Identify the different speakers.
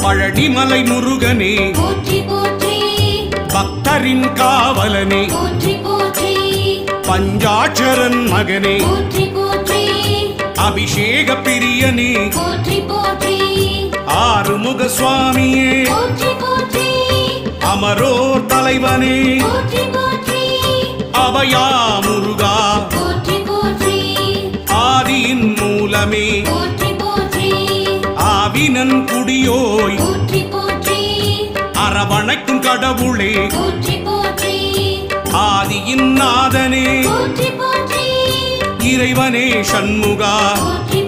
Speaker 1: பழனிமலை முருகனே
Speaker 2: போற்றி போற்றி
Speaker 1: பக்தரின் காவலனே
Speaker 2: போற்றி போற்றி
Speaker 1: பஞ்சாட்சரன் மகனே
Speaker 2: போற்றி போற்றி
Speaker 1: அபிஷேக பிரியனே
Speaker 2: போற்றி போற்றி
Speaker 1: ஆறுமுக சுவாமியே
Speaker 2: போற்றி போற்றி
Speaker 1: அமரோர் தலைவனே
Speaker 2: போற்றி போற்றி
Speaker 1: அபயா முருகா
Speaker 2: போற்றி போற்றி
Speaker 1: ஆதியின் மூலமே
Speaker 2: போற்றி போற்றி
Speaker 1: ஆவினன் குடியோய்
Speaker 2: போற்றி போற்றி
Speaker 1: அரவணைக்கும் கடவுளே
Speaker 2: போற்றி போற்றி
Speaker 1: ஆதியின் நாதனே
Speaker 2: போற்றி போற்றி
Speaker 1: இறைவனே சண்முகா
Speaker 2: போற்றி